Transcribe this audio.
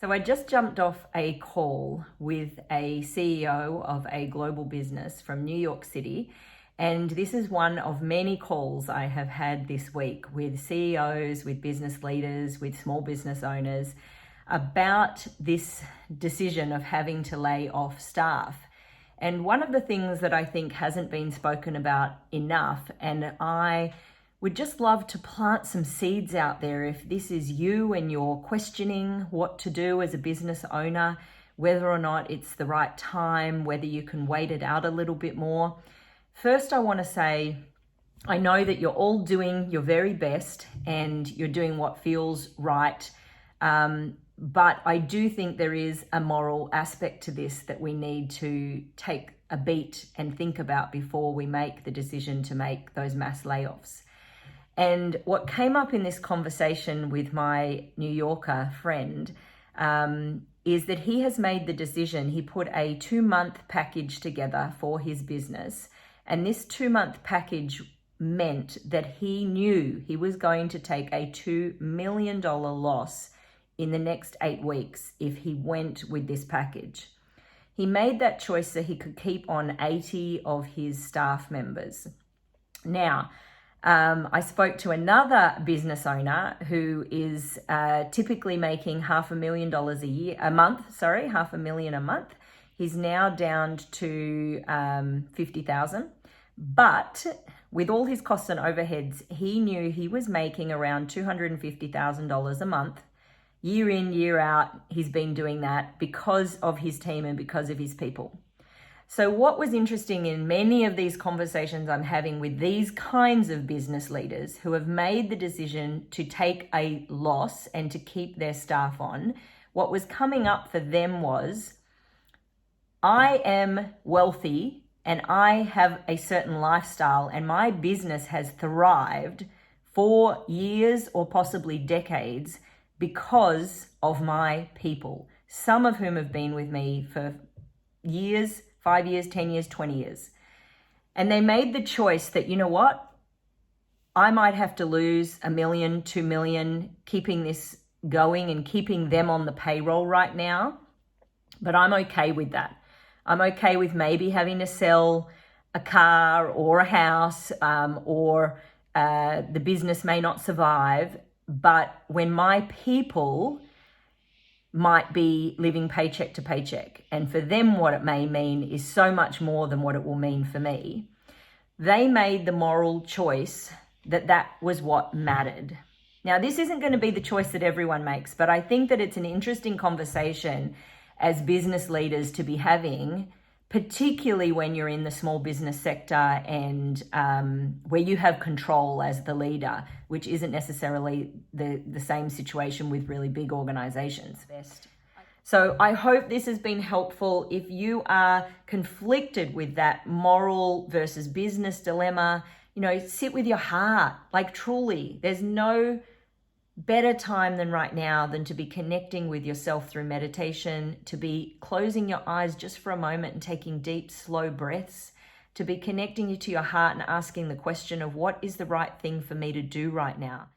So I just jumped off a call with a CEO of a global business from New York City. And this is one of many calls I have had this week with CEOs, with business leaders, with small business owners about this decision of having to lay off staff. And one of the things that I think hasn't been spoken about enough, and I would just love to plant some seeds out there if this is you and you're questioning what to do as a business owner, whether or not it's the right time, whether you can wait it out a little bit more. First, I want to say, I know that you're all doing your very best and you're doing what feels right. But I do think there is a moral aspect to this that we need to take a beat and think about before we make the decision to make those mass layoffs. And what came up in this conversation with my New Yorker friend is that he has made the decision. He put a 2-month package together for his business. And this 2-month package meant that he knew he was going to take a $2 million loss in the next 8 weeks if he went with this package. He made that choice so he could keep on 80 of his staff members. Now, I spoke to another business owner who is typically making $500,000 $500,000 a month. He's now down to 50,000. But with all his costs and overheads, he knew he was making around $250,000 a month. Year in, year out, he's been doing that because of his team and because of his people. So what was interesting in many of these conversations I'm having with these kinds of business leaders who have made the decision to take a loss and to keep their staff on, what was coming up for them was, I am wealthy and I have a certain lifestyle and my business has thrived for years or possibly decades because of my people, some of whom have been with me for years, 5 years, 10 years, 20 years. And they made the choice that, you know what? I might have to lose $1 million, $2 million, keeping this going and keeping them on the payroll right now. But I'm okay with that. I'm okay with maybe having to sell a car or a house or the business may not survive. But when my people might be living paycheck to paycheck, and for them what it may mean is so much more than what it will mean for me, they made the moral choice that that was what mattered. Now, this isn't going to be the choice that everyone makes, but I think that it's an interesting conversation as business leaders to be having, particularly when you're in the small business sector and where you have control as the leader, which isn't necessarily the same situation with really big organizations. So I hope this has been helpful. If you are conflicted with that moral versus business dilemma, sit with your heart. Like truly, there's no better time than right now than to be connecting with yourself through meditation, to be closing your eyes just for a moment and taking deep, slow breaths, to be connecting you to your heart and asking the question of what is the right thing for me to do right now.